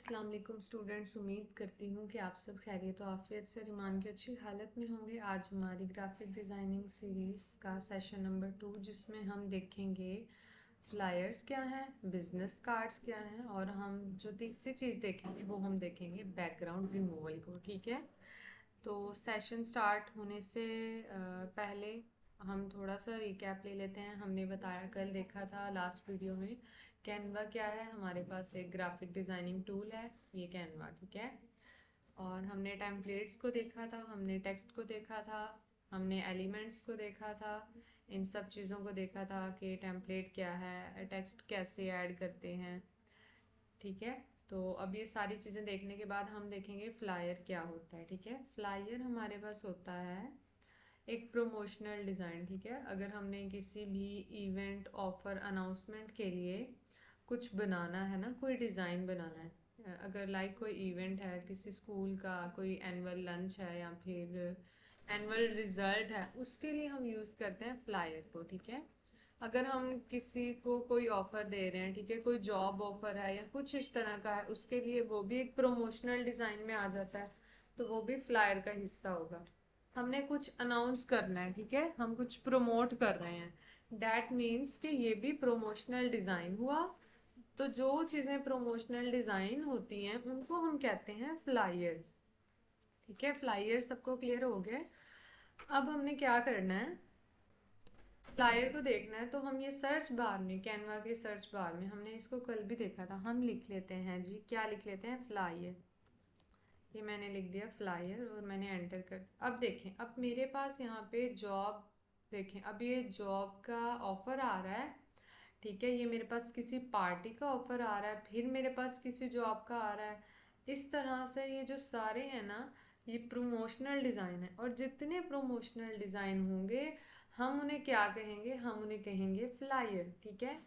अस्सलाम वालेकुम स्टूडेंट्स। उम्मीद करती हूँ कि आप सब खैरियत तो आफियत से और ईमान की अच्छी हालत में होंगे। आज हमारी ग्राफिक डिज़ाइनिंग सीरीज़ का सेशन नंबर 2, जिसमें हम देखेंगे फ्लायर्स क्या हैं, बिजनेस कार्ड्स क्या हैं, और हम जो तीसरी चीज़ देखेंगे वो हम देखेंगे बैकग्राउंड रिमूवल को। ठीक है, तो सेशन स्टार्ट होने से पहले हम थोड़ा सा रिकैप ले लेते हैं। हमने बताया, कल देखा था लास्ट वीडियो में, कैनवा क्या है। हमारे पास एक ग्राफिक डिज़ाइनिंग टूल है, ये कैनवा। ठीक है, और हमने टेम्पलेट्स को देखा था, हमने टेक्स्ट को देखा था, हमने एलिमेंट्स को देखा था, इन सब चीज़ों को देखा था कि टेम्पलेट क्या है, टेक्स्ट कैसे ऐड करते हैं। ठीक है, तो अब ये सारी चीज़ें देखने के बाद हम देखेंगे फ्लायर क्या होता है। ठीक है, फ्लायर हमारे पास होता है एक प्रमोशनल डिज़ाइन। ठीक है, अगर हमने किसी भी इवेंट, ऑफर, अनाउंसमेंट के लिए कुछ बनाना है ना, कोई डिज़ाइन बनाना है, अगर लाइक कोई इवेंट है किसी स्कूल का, कोई एनुअल लंच है या फिर एनुअल रिजल्ट है, उसके लिए हम यूज़ करते हैं फ्लायर को। ठीक है, अगर हम किसी को कोई ऑफर दे रहे हैं, ठीक है, कोई जॉब ऑफर है या कुछ इस तरह का है, उसके लिए वो भी एक प्रमोशनल डिज़ाइन में आ जाता है, तो वो भी फ्लायर का हिस्सा होगा। हमने कुछ अनाउंस करना है, ठीक है, हम कुछ प्रमोट कर रहे हैं, डैट मीन्स कि ये भी प्रमोशनल डिज़ाइन हुआ। तो जो चीज़ें प्रमोशनल डिज़ाइन होती हैं उनको हम कहते हैं फ्लायर। ठीक है, फ्लायर सबको क्लियर हो गया। अब हमने क्या करना है, फ्लायर को देखना है, तो हम ये सर्च बार में, कैनवा के सर्च बार में, हमने इसको कल भी देखा था, हम लिख लेते हैं जी, क्या लिख लेते हैं, फ्लायर। ये मैंने लिख दिया फ्लायर और मैंने एंटर कर दिया। अब देखें, अब मेरे पास यहाँ पे जॉब, देखें अब ये जॉब का ऑफर आ रहा है। ठीक है, ये मेरे पास किसी पार्टी का ऑफर आ रहा है, फिर मेरे पास किसी जॉब का आ रहा है। इस तरह से ये जो सारे हैं ना, ये प्रमोशनल डिज़ाइन है, और जितने प्रमोशनल डिज़ाइन होंगे हम उन्हें क्या कहेंगे, हम उन्हें कहेंगे फ्लायर। ठीक है,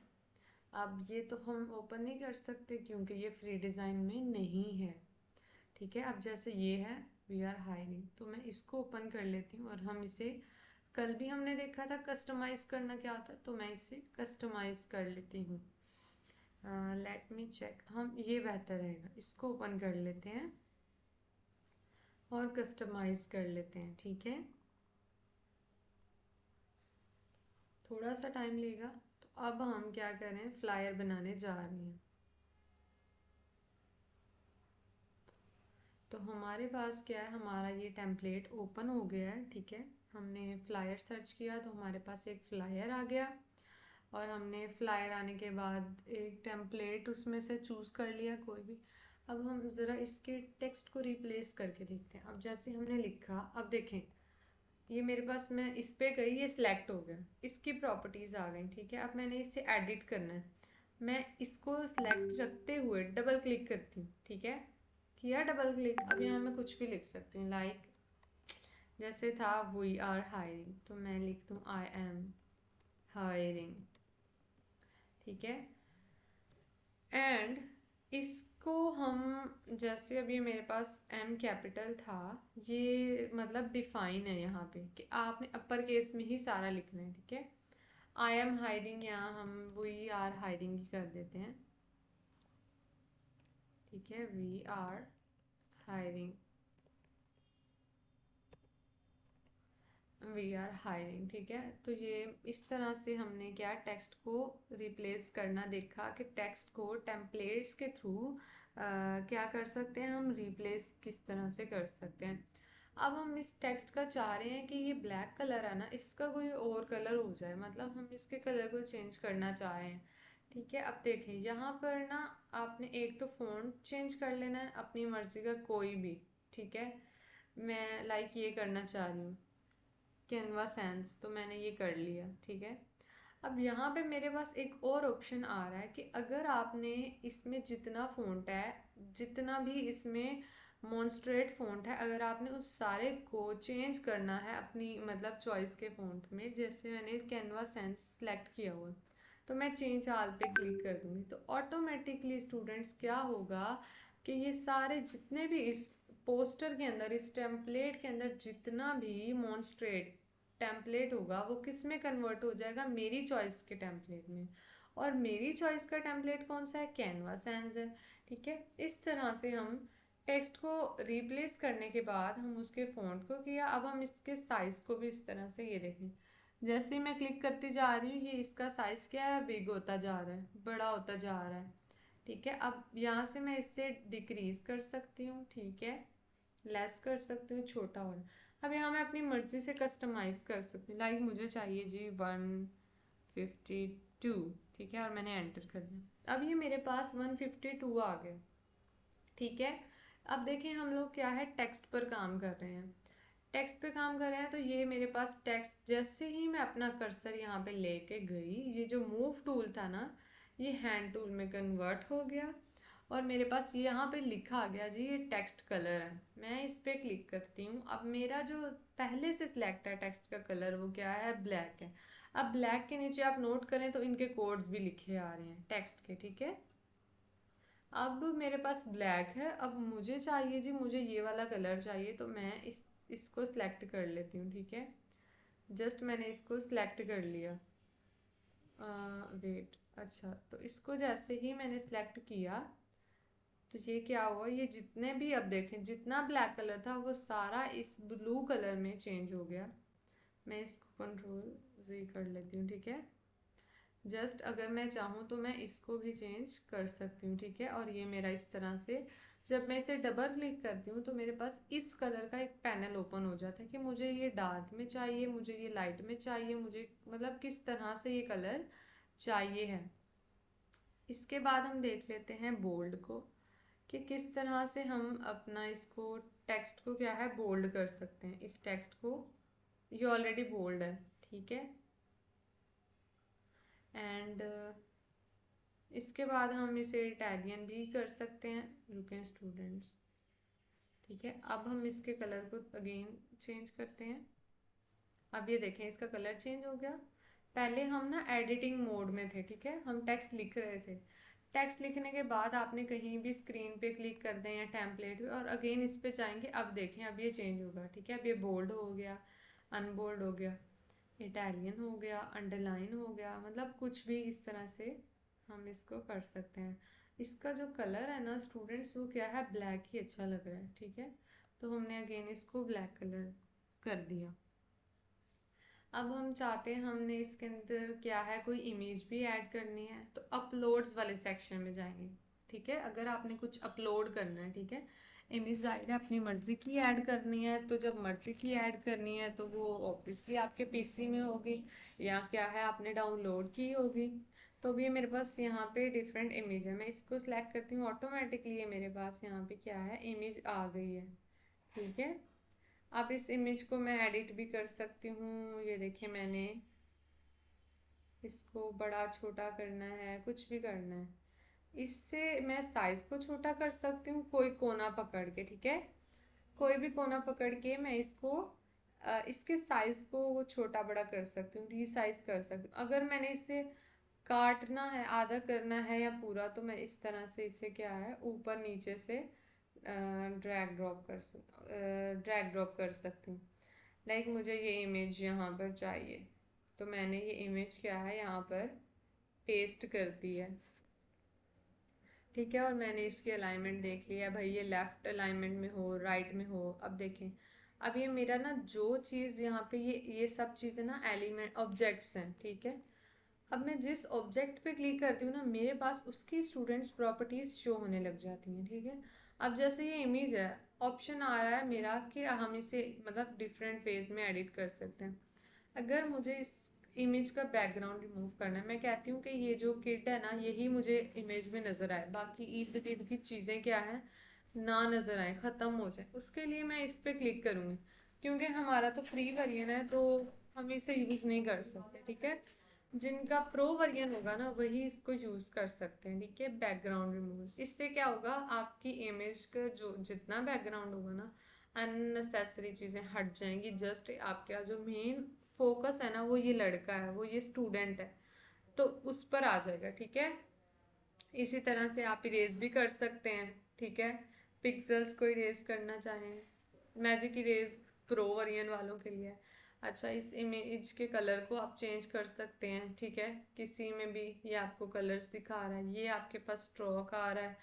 अब ये तो हम ओपन नहीं कर सकते क्योंकि ये फ्री डिज़ाइन में नहीं है। ठीक है, अब जैसे ये है वी आर हायरिंग, तो मैं इसको ओपन कर लेती हूँ, और हम इसे, कल भी हमने देखा था कस्टमाइज करना क्या होता है, तो मैं इसे कस्टमाइज कर लेती हूँ। लेट मी चेक, हम ये बेहतर रहेगा, इसको ओपन कर लेते हैं और कस्टमाइज कर लेते हैं। ठीक है, थोड़ा सा टाइम लेगा। तो अब हम क्या करें, फ्लायर बनाने जा रहे हैं। तो हमारे पास क्या है, हमारा ये टेम्पलेट ओपन हो गया है। ठीक है, हमने फ्लायर सर्च किया तो हमारे पास एक फ्लायर आ गया, और हमने फ्लायर आने के बाद एक टेम्पलेट उसमें से चूज़ कर लिया कोई भी। अब हम ज़रा इसके टेक्स्ट को रिप्लेस करके देखते हैं। अब जैसे हमने लिखा, अब देखें ये मेरे पास, मैं इस पे गई, ये सिलेक्ट हो गया, इसकी प्रॉपर्टीज़ आ गई। ठीक है, अब मैंने इसे एडिट करना है, मैं इसको सिलेक्ट रखते हुए डबल क्लिक करती हूँ। ठीक है, किया डबल क्लिक। अब यहाँ मैं कुछ भी लिख सकती हूँ, लाइक जैसे था वी आर हायरिंग, तो मैं लिख दूँ आई एम हायरिंग। ठीक है, एंड इसको हम, जैसे अभी मेरे पास एम कैपिटल था, ये मतलब डिफाइन है यहाँ पे कि आपने अपर केस में ही सारा लिखना है। ठीक है, आई एम हाइडिंग, यहाँ हम वी आर हाइडिंग ही कर देते हैं। ठीक है, we are hiring, we are hiring. ठीक है, तो ये इस तरह से हमने क्या टेक्स्ट को रिप्लेस करना देखा कि टेक्स्ट को टेम्पलेट्स के थ्रू क्या कर सकते हैं, हम रिप्लेस किस तरह से कर सकते हैं। अब हम इस टेक्स्ट का चाह रहे हैं कि ये ब्लैक कलर है ना, इसका कोई और कलर हो जाए, मतलब हम इसके कलर को चेंज करना चाह रहे हैं। ठीक है, अब देखें यहाँ पर ना, आपने एक तो फ़ॉन्ट चेंज कर लेना है अपनी मर्ज़ी का कोई भी। ठीक है, मैं लाइक ये करना चाह रही हूँ कैनवा सैंस, तो मैंने ये कर लिया। ठीक है, अब यहाँ पे मेरे पास एक और ऑप्शन आ रहा है कि अगर आपने इसमें जितना फ़ॉन्ट है, जितना भी इसमें मॉन्स्ट्रेट फ़ॉन्ट है, अगर आपने उस सारे को चेंज करना है अपनी मतलब चॉइस के फ़ॉन्ट में, जैसे मैंने कैनवा सेंस सेलेक्ट किया हुआ, तो मैं चेंज आल पे क्लिक कर दूँगी, तो ऑटोमेटिकली स्टूडेंट्स क्या होगा कि ये सारे जितने भी इस पोस्टर के अंदर, इस टेम्पलेट के अंदर जितना भी मॉन्स्ट्रेट टेम्पलेट होगा, वो किस में कन्वर्ट हो जाएगा, मेरी चॉइस के टेम्पलेट में। और मेरी चॉइस का टेम्पलेट कौन सा है, कैनवा सैंस है। ठीक है, इस तरह से हम टेक्स्ट को रिप्लेस करने के बाद हम उसके फ़ॉन्ट को किया। अब हम इसके साइज़ को भी इस तरह से, ये देखें जैसे ही मैं क्लिक करती जा रही हूँ, ये इसका साइज़ क्या है, बिग होता जा रहा है, बड़ा होता जा रहा है। ठीक है, अब यहाँ से मैं इससे डिक्रीज़ कर सकती हूँ, ठीक है, लेस कर सकती हूँ, छोटा हो। अब यहाँ मैं अपनी मर्ज़ी से कस्टमाइज़ कर सकती हूँ, लाइक मुझे चाहिए जी 152, ठीक है, और मैंने एंटर कर दिया। अब ये मेरे पास 152 आ गया। ठीक है, अब देखें हम लोग क्या है, टेक्स्ट पर काम कर रहे हैं। टेक्स्ट पे काम कर रहे हैं तो ये मेरे पास टेक्स्ट, जैसे ही मैं अपना कर्सर यहाँ पे लेके गई, ये जो मूव टूल था ना, ये हैंड टूल में कन्वर्ट हो गया और मेरे पास यहाँ पे लिखा आ गया जी ये टेक्स्ट कलर है। मैं इस पर क्लिक करती हूँ। अब मेरा जो पहले से सिलेक्ट है टेक्स्ट का कलर, वो क्या है, ब्लैक है। अब ब्लैक के नीचे आप नोट करें तो इनके कोड्स भी लिखे आ रहे हैं टेक्स्ट के। ठीक है, अब मेरे पास ब्लैक है, अब मुझे चाहिए जी, मुझे ये वाला कलर चाहिए, तो मैं इसको सिलेक्ट कर लेती हूँ। ठीक है, जस्ट मैंने इसको सिलेक्ट कर लिया। वेट, अच्छा, तो इसको जैसे ही मैंने सिलेक्ट किया तो ये क्या हुआ, ये जितने भी, अब देखें जितना ब्लैक कलर था वो सारा इस ब्लू कलर में चेंज हो गया। मैं इसको कंट्रोल Z कर लेती हूँ। ठीक है, जस्ट अगर मैं चाहूँ तो मैं इसको भी चेंज कर सकती हूँ। ठीक है, और ये मेरा इस तरह से, जब मैं इसे डबल क्लिक करती हूँ तो मेरे पास इस कलर का एक पैनल ओपन हो जाता है कि मुझे ये डार्क में चाहिए, मुझे ये लाइट में चाहिए, मुझे मतलब किस तरह से ये कलर चाहिए है। इसके बाद हम देख लेते हैं बोल्ड को, कि किस तरह से हम अपना इसको टेक्स्ट को क्या है, बोल्ड कर सकते हैं। इस टेक्स्ट को, ये ऑलरेडी बोल्ड है। ठीक है, एंड इसके बाद हम इसे इटालियन भी कर सकते हैं, रुकें स्टूडेंट्स। ठीक है, अब हम इसके कलर को अगेन चेंज करते हैं। अब ये देखें इसका कलर चेंज हो गया। पहले हम ना एडिटिंग मोड में थे। ठीक है, हम टेक्स्ट लिख रहे थे। टेक्स्ट लिखने के बाद आपने कहीं भी स्क्रीन पे क्लिक कर दें या टेम्पलेट पे और अगेन इस पे जाएंगे। अब देखें, अब ये चेंज होगा। ठीक है, अब ये बोल्ड हो गया, अनबोल्ड हो गया, इटालियन हो गया, अंडरलाइन हो गया, मतलब कुछ भी इस तरह से हम इसको कर सकते हैं। इसका जो कलर है ना स्टूडेंट्स, वो क्या है, ब्लैक ही अच्छा लग रहा है। ठीक है, तो हमने अगेन इसको ब्लैक कलर कर दिया। अब हम चाहते हैं, हमने इसके अंदर क्या है, कोई इमेज भी ऐड करनी है, तो अपलोड्स वाले सेक्शन में जाएंगे। ठीक है, अगर आपने कुछ अपलोड करना है, ठीक है, इमेज जाहिर है अपनी मर्जी की ऐड करनी है, तो जब मर्जी की ऐड करनी है तो वो ऑब्वियसली आपके पीसी में होगी या क्या है, आपने डाउनलोड की होगी। तो भी मेरे पास यहाँ पे डिफरेंट इमेज है, मैं इसको सिलेक्ट करती हूँ, ऑटोमेटिकली ये मेरे पास यहाँ पे क्या है, इमेज आ गई है। ठीक है, अब इस इमेज को मैं एडिट भी कर सकती हूँ। ये देखिए, मैंने इसको बड़ा छोटा करना है, कुछ भी करना है, इससे मैं साइज को छोटा कर सकती हूँ कोई कोना पकड़ के। ठीक है, कोई भी कोना पकड़ के मैं इसको इसके साइज को छोटा बड़ा कर सकती हूँ, रीसाइज कर सकती हूँ। अगर मैंने इसे काटना है, आधा करना है या पूरा, तो मैं इस तरह से इसे क्या है, ऊपर नीचे से ड्रैग ड्रॉप कर सकती हूँ। लाइक मुझे ये इमेज यहाँ पर चाहिए, तो मैंने ये इमेज क्या है यहाँ पर पेस्ट कर दी है। ठीक है, और मैंने इसकी अलाइनमेंट देख लिया भाई, ये लेफ्ट अलाइनमेंट में हो, राइट में हो। अब देखें, अब ये मेरा ना जो चीज़ यहाँ पे, ये सब चीज़ें ना एलिमेंट ऑब्जेक्ट्स हैं। ठीक है, अब मैं जिस ऑब्जेक्ट पे क्लिक करती हूँ ना, मेरे पास उसकी स्टूडेंट्स प्रॉपर्टीज शो होने लग जाती हैं। ठीक है, अब जैसे ये इमेज है, ऑप्शन आ रहा है मेरा कि हम इसे मतलब डिफरेंट फेज में एडिट कर सकते हैं। अगर मुझे इस इमेज का बैकग्राउंड रिमूव करना है, मैं कहती हूँ कि ये जो किट है ना, यही मुझे इमेज में नज़र आए, बाकी इर्द गिर्द की चीज़ें क्या है, ना नज़र आए, ख़त्म हो जाए, उसके लिए मैं इस पर क्लिक करूँगी। क्योंकि हमारा तो फ्री वर्जन है तो हम इसे यूज़ नहीं कर सकते। ठीक है, जिनका प्रो वर्जन होगा ना वही इसको यूज़ कर सकते हैं। ठीक है, बैकग्राउंड रिमूवल, इससे क्या होगा, आपकी इमेज का जो जितना बैकग्राउंड होगा ना, अननेसेसरी चीज़ें हट जाएंगी। जस्ट आपका जो मेन फोकस है ना, वो ये लड़का है, वो ये स्टूडेंट है, तो उस पर आ जाएगा। ठीक है, इसी तरह से आप इरेज भी कर सकते हैं। ठीक है, पिक्सेल्स को इरेज करना चाहें, मैजिक इरेज प्रो वर्जन वालों के लिए। अच्छा, इस इमेज के कलर को आप चेंज कर सकते हैं। ठीक है, किसी में भी ये आपको कलर्स दिखा रहा है, ये आपके पास स्ट्रोक आ रहा है,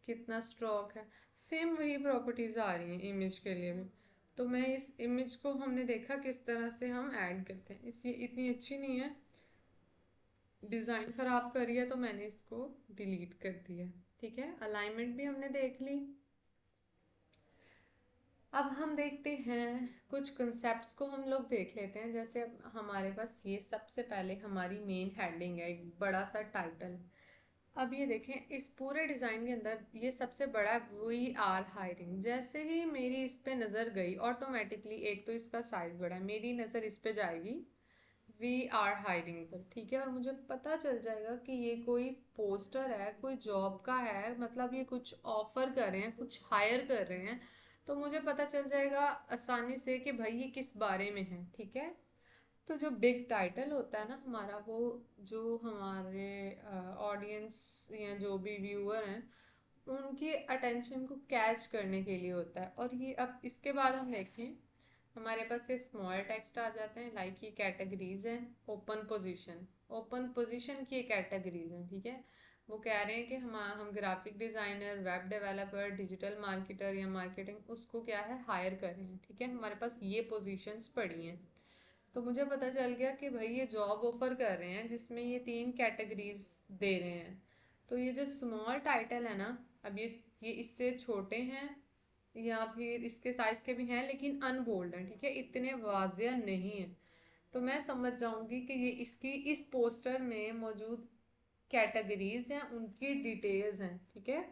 कितना स्ट्रोक है, सेम वही प्रॉपर्टीज़ आ रही हैं इमेज के लिए भी। तो मैं इस इमेज को हमने देखा किस तरह से हम ऐड करते हैं। इस ये इतनी अच्छी नहीं है, डिज़ाइन ख़राब करी है, तो मैंने इसको डिलीट कर दिया। ठीक है, अलाइनमेंट भी हमने देख ली। अब हम देखते हैं कुछ कंसेप्ट्स को हम लोग देख लेते हैं। जैसे अब हमारे पास ये सबसे पहले हमारी मेन हेडिंग है, एक बड़ा सा टाइटल। अब ये देखें, इस पूरे डिज़ाइन के अंदर ये सबसे बड़ा वी आर हायरिंग। जैसे ही मेरी इस पे नज़र गई ऑटोमेटिकली, एक तो इसका साइज़ बड़ा है, मेरी नज़र इस पे जाएगी वी आर हायरिंग पर। ठीक है, और मुझे पता चल जाएगा कि ये कोई पोस्टर है, कोई जॉब का है, मतलब ये कुछ ऑफर कर रहे हैं, कुछ हायर कर रहे हैं। तो मुझे पता चल जाएगा आसानी से कि भाई ये किस बारे में है। ठीक है, तो जो बिग टाइटल होता है ना हमारा, वो जो हमारे ऑडियंस या जो भी व्यूअर हैं उनकी अटेंशन को कैच करने के लिए होता है। और ये अब इसके बाद हम देखें, हमारे पास ये स्मॉल टेक्स्ट आ जाते हैं, लाइक ये कैटेगरीज हैं। ओपन पोजीशन की ये कैटेगरीज हैं। ठीक है, वो कह रहे हैं कि हम graphic designer, web developer, digital marketer या मार्केटिंग, उसको क्या है हायर कर रहे हैं। ठीक है, हमारे पास ये पोजीशंस पड़ी हैं। तो मुझे पता चल गया कि भाई ये जॉब ऑफर कर रहे हैं जिसमें ये 3 कैटेगरीज दे रहे हैं। तो ये जो स्मॉल टाइटल है ना, अब ये इससे छोटे हैं या फिर इसके साइज के भी हैं लेकिन अनबोल्ड हैं। ठीक है, इतने वाजिया नहीं है। तो मैं समझ जाऊंगी कि ये इसकी इस पोस्टर में मौजूद कैटेगरीज हैं, उनकी डिटेल्स हैं। ठीक है,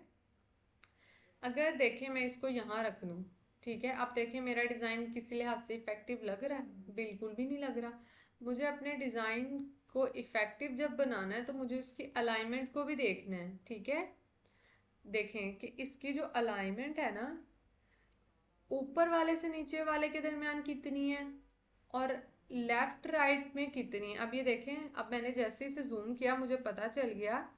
अगर देखें मैं इसको यहाँ रख दूँ, ठीक है, अब देखें मेरा डिज़ाइन किसी लिहाज से इफ़ेक्टिव लग रहा है? बिल्कुल भी नहीं लग रहा। मुझे अपने डिज़ाइन को इफ़ेक्टिव जब बनाना है तो मुझे उसकी अलाइनमेंट को भी देखना है। ठीक है, देखें कि इसकी जो अलाइनमेंट है ना, ऊपर वाले से नीचे वाले के दरमियान कितनी है और लेफ्ट राइट में कितनी है। अब ये देखें, अब मैंने जैसे इसे जूम किया मुझे पता चल गया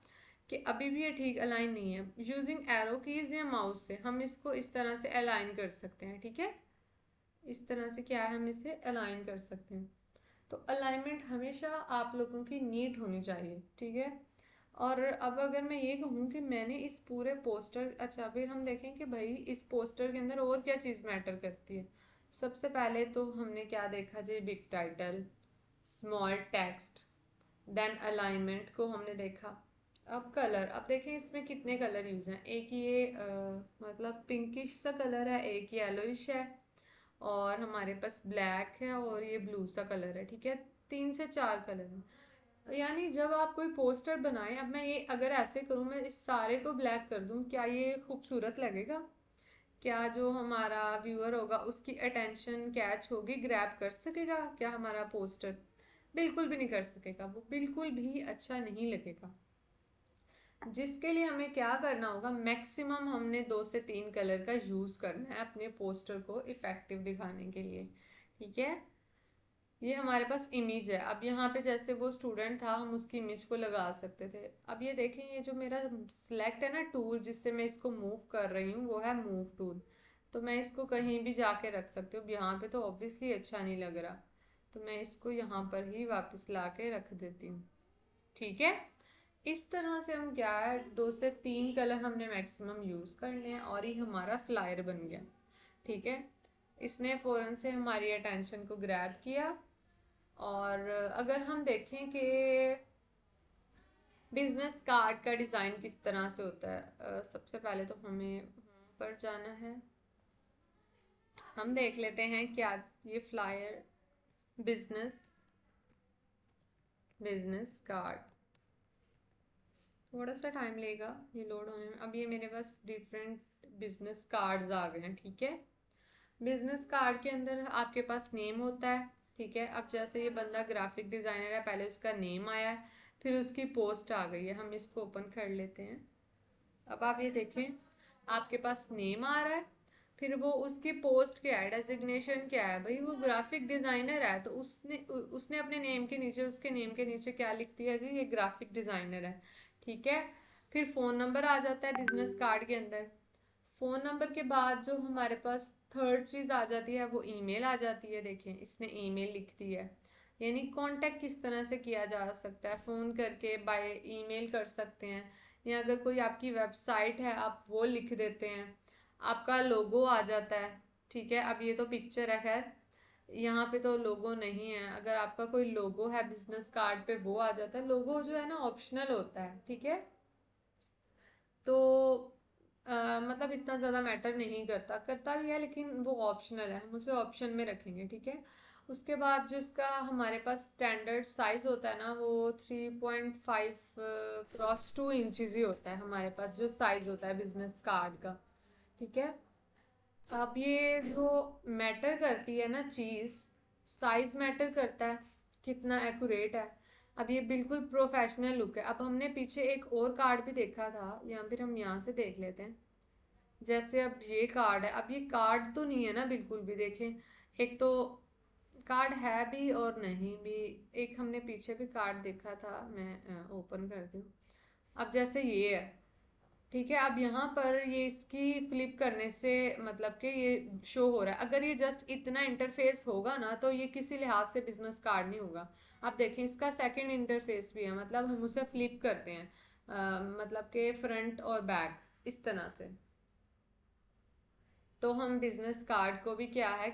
कि अभी भी ये ठीक अलाइन नहीं है। यूजिंग एरो कीज या माउस से हम इसको इस तरह से अलाइन कर सकते हैं। ठीक है, इस तरह से क्या है, हम इसे अलाइन कर सकते हैं। तो अलाइनमेंट हमेशा आप लोगों की नीट होनी चाहिए। ठीक है, और अब अगर मैं ये कहूँ कि मैंने इस पूरे पोस्टर, अच्छा फिर हम देखें कि भाई इस पोस्टर के अंदर और क्या चीज़ मैटर करती है। सबसे पहले तो हमने क्या देखा जी, big title, small text, then alignment को हमने देखा। अब कलर, अब देखें इसमें कितने कलर यूज हैं। एक ये मतलब पिंकिश सा कलर है, एक येलोइश है, और हमारे पास ब्लैक है, और ये ब्लू सा कलर है। ठीक है, 3 से 4 कलर हैं। यानी जब आप कोई पोस्टर बनाएं, अब मैं ये अगर ऐसे करूँ, मैं इस सारे को ब्लैक कर दूँ, क्या ये खूबसूरत लगेगा? क्या जो हमारा व्यूअर होगा उसकी अटेंशन कैच होगी, ग्रैब कर सकेगा क्या हमारा पोस्टर? बिल्कुल भी नहीं कर सकेगा, वो बिल्कुल भी अच्छा नहीं लगेगा। जिसके लिए हमें क्या करना होगा, मैक्सिमम हमने 2 से 3 कलर का यूज़ करना है अपने पोस्टर को इफ़ेक्टिव दिखाने के लिए। ठीक है, ये हमारे पास इमेज है। अब यहाँ पे जैसे वो स्टूडेंट था, हम उसकी इमेज को लगा सकते थे। अब ये देखें, ये जो मेरा सिलेक्ट है ना टूल, जिससे मैं इसको मूव कर रही हूँ, वो है मूव टूल। तो मैं इसको कहीं भी जाके रख सकती हूँ। यहाँ पे तो ऑब्वियसली अच्छा नहीं लग रहा, तो मैं इसको यहाँ पर ही वापस ला के रख देती हूँ। ठीक है, इस तरह से हम क्या है, 2 से 3 कलर हमने मैक्सिमम यूज़ करने हैं और ये हमारा फ्लायर बन गया। ठीक है, इसने फ़ौरन से हमारी अटेंशन को ग्रैब किया। और अगर हम देखें कि बिजनेस कार्ड का डिज़ाइन किस तरह से होता है, सबसे पहले तो हमें होम पर जाना है। हम देख लेते हैं क्या ये फ्लायर, बिजनेस बिजनेस कार्ड, थोड़ा सा टाइम लेगा ये लोड होने में। अब ये मेरे पास डिफरेंट बिजनेस कार्ड्स आ गए हैं। ठीक है, बिजनेस कार्ड के अंदर आपके पास नेम होता है। ठीक है, अब जैसे ये बंदा ग्राफिक डिज़ाइनर है, पहले उसका नेम आया है, फिर उसकी पोस्ट आ गई है। हम इसको ओपन कर लेते हैं। अब आप ये देखें, आपके पास नेम आ रहा है, फिर वो उसकी पोस्ट क्या है, डेजिग्नेशन क्या है, भाई वो ग्राफिक डिज़ाइनर है, तो उसने अपने नेम के नीचे, उसके नेम के नीचे क्या लिख दिया जी, ये ग्राफिक डिज़ाइनर है। ठीक है, फिर फ़ोन नंबर आ जाता है बिजनेस कार्ड के अंदर। फ़ोन नंबर के बाद जो हमारे पास थर्ड चीज़ आ जाती है वो ईमेल आ जाती है। देखें, इसने ईमेल लिख दी है, यानी कांटेक्ट किस तरह से किया जा सकता है, फ़ोन करके, बाय ईमेल कर सकते हैं, या अगर कोई आपकी वेबसाइट है आप वो लिख देते हैं, आपका लोगो आ जाता है। ठीक है, अब ये तो पिक्चर है, खैर यहाँ पे तो लोगो नहीं है। अगर आपका कोई लोगो है बिजनेस कार्ड पे वो आ जाता है। लोगो जो है ना ऑप्शनल होता है, ठीक है, तो मतलब इतना ज़्यादा मैटर नहीं करता, करता भी है लेकिन वो ऑप्शनल है, हम उसे ऑप्शन में रखेंगे। ठीक है, उसके बाद जो इसका हमारे पास स्टैंडर्ड साइज़ होता है ना वो 3.5 क्रॉस 2 इंचज़ ही होता है हमारे पास, जो साइज़ होता है बिजनेस कार्ड का। ठीक है, अब ये जो मैटर करती है ना चीज़, साइज मैटर करता है, कितना एक्यूरेट है। अब ये बिल्कुल प्रोफेशनल लुक है। अब हमने पीछे एक और कार्ड भी देखा था, या फिर हम यहाँ से देख लेते हैं। जैसे अब ये कार्ड है, अब ये कार्ड तो नहीं है ना बिल्कुल भी, देखें, एक तो कार्ड है भी और नहीं भी। एक हमने पीछे भी कार्ड देखा था, मैं ओपन करती हूँ। अब जैसे ये है, ठीक है, अब यहाँ पर ये इसकी फ्लिप करने से मतलब कि ये शो हो रहा है। अगर ये जस्ट इतना इंटरफेस होगा ना तो ये किसी लिहाज से बिजनेस कार्ड नहीं होगा। आप देखें इसका सेकंड इंटरफेस भी है, मतलब हम उसे फ्लिप करते हैं, मतलब कि फ्रंट और बैक इस तरह से। तो हम बिजनेस कार्ड को भी क्या है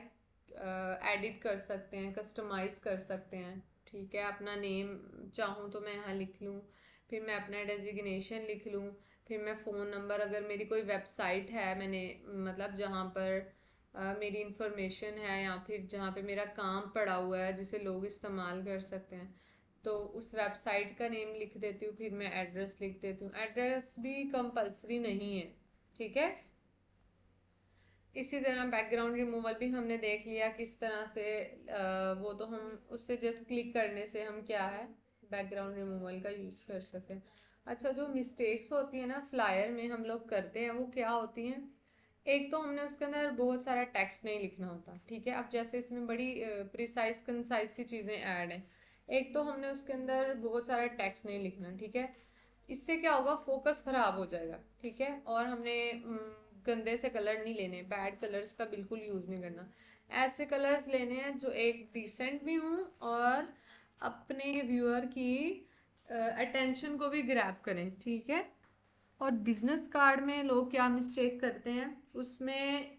एडिट कर सकते हैं, कस्टमाइज कर सकते हैं। ठीक है, अपना नेम चाहूँ तो मैं यहाँ लिख लूँ, फिर मैं अपना डेजिग्नेशन लिख लूँ, फिर मैं फ़ोन नंबर, अगर मेरी कोई वेबसाइट है मैंने मतलब जहाँ पर मेरी इंफॉर्मेशन है या फिर जहाँ पे मेरा काम पड़ा हुआ है जिसे लोग इस्तेमाल कर सकते हैं, तो उस वेबसाइट का नेम लिख देती हूँ। फिर मैं एड्रेस लिख देती हूँ, एड्रेस भी कंपलसरी नहीं है। ठीक है, इसी तरह बैकग्राउंड रिमूवल भी हमने देख लिया किस तरह से, वो तो हम उससे जस्ट क्लिक करने से हम क्या है बैकग्राउंड रिमूवल का यूज़ कर सकते हैं। अच्छा, जो मिस्टेक्स होती है ना फ्लायर में हम लोग करते हैं वो क्या होती हैं, एक तो हमने उसके अंदर बहुत सारा टेक्स्ट नहीं लिखना होता। ठीक है, अब जैसे इसमें बड़ी प्रिसाइज कंसाइज सी चीज़ें ऐड हैं, एक तो हमने उसके अंदर बहुत सारा टेक्स्ट नहीं लिखना। ठीक है, इससे क्या होगा, फोकस खराब हो जाएगा। ठीक है, और हमने गंदे से कलर नहीं लेने, बैड कलर्स का बिल्कुल यूज़ नहीं करना। ऐसे कलर्स लेने हैं जो एक डिसेंट भी हों और अपने व्यूअर की अटेंशन को भी ग्रैब करें। ठीक है, और बिजनेस कार्ड में लोग क्या मिस्टेक करते हैं, उसमें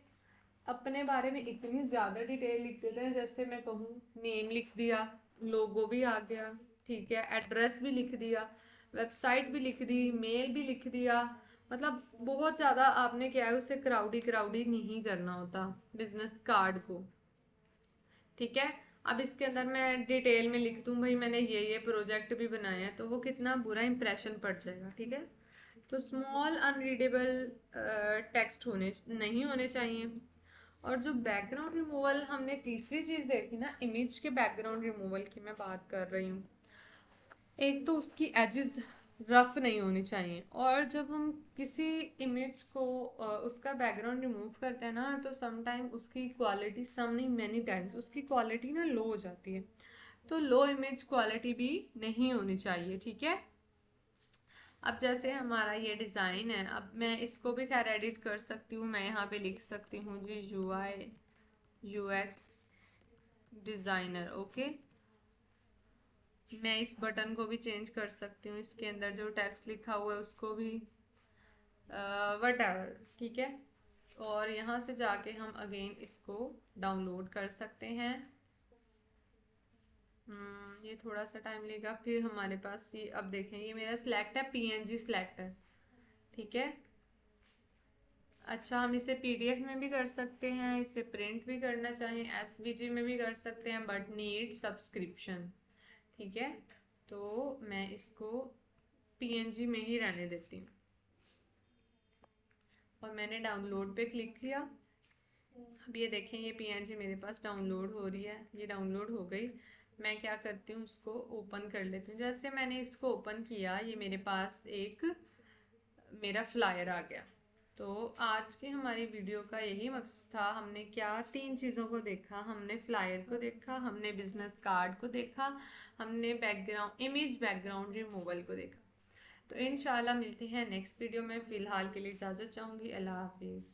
अपने बारे में इतनी ज़्यादा डिटेल लिख देते हैं, जैसे मैं कहूँ नेम लिख दिया, लोगो भी आ गया, ठीक है, एड्रेस भी लिख दिया, वेबसाइट भी लिख दी, मेल भी लिख दिया। मतलब बहुत ज़्यादा आपने क्या है उसे क्राउडी क्राउडी नहीं करना होता बिजनेस कार्ड को। ठीक है, अब इसके अंदर मैं डिटेल में लिख दूँ भाई मैंने ये प्रोजेक्ट भी बनाए हैं, तो वो कितना बुरा इंप्रेशन पड़ जाएगा। ठीक है, तो स्मॉल अनरीडेबल टेक्स्ट होने नहीं होने चाहिए। और जो बैकग्राउंड रिमूवल हमने तीसरी चीज़ देखी ना, इमेज के बैकग्राउंड रिमूवल की मैं बात कर रही हूँ, एक तो उसकी एजेस रफ नहीं होनी चाहिए। और जब हम किसी इमेज को उसका बैकग्राउंड रिमूव करते हैं ना तो समटाइम उसकी क्वालिटी, सम नहीं मैनी टाइम्स उसकी क्वालिटी ना लो हो जाती है, तो लो इमेज क्वालिटी भी नहीं होनी चाहिए। ठीक है, अब जैसे हमारा ये डिज़ाइन है, अब मैं इसको भी खैर एडिट कर सकती हूँ। मैं यहाँ पे लिख सकती हूँ जी UI UX डिज़ाइनर। ओके, मैं इस बटन को भी चेंज कर सकती हूँ, इसके अंदर जो टेक्स्ट लिखा हुआ है उसको भी, वट एवर। ठीक है, और यहाँ से जाके हम अगेन इसको डाउनलोड कर सकते हैं। ये थोड़ा सा टाइम लेगा। फिर हमारे पास ये, अब देखें ये मेरा सिलेक्ट है, PNG सिलेक्ट है। ठीक है, अच्छा, हम इसे PDF में भी कर सकते हैं, इसे प्रिंट भी करना चाहें SVG में भी कर सकते हैं, बट नीड सब्सक्रिप्शन। ठीक है, तो मैं इसको PNG में ही रहने देती हूँ और मैंने डाउनलोड पे क्लिक किया। अब ये देखें ये PNG मेरे पास डाउनलोड हो रही है, ये डाउनलोड हो गई। मैं क्या करती हूँ उसको ओपन कर लेती हूँ। जैसे मैंने इसको ओपन किया ये मेरे पास एक मेरा फ्लायर आ गया। तो आज की हमारी वीडियो का यही मकसद था। हमने क्या 3 चीज़ों को देखा, हमने फ्लायर को देखा, हमने बिजनेस कार्ड को देखा, हमने बैकग्राउंड इमेज बैकग्राउंड रिमूवल को देखा। तो इंशाल्लाह मिलते हैं नेक्स्ट वीडियो में। फ़िलहाल के लिए इजाज़त चाहूँगी। अल्लाह हाफिज़।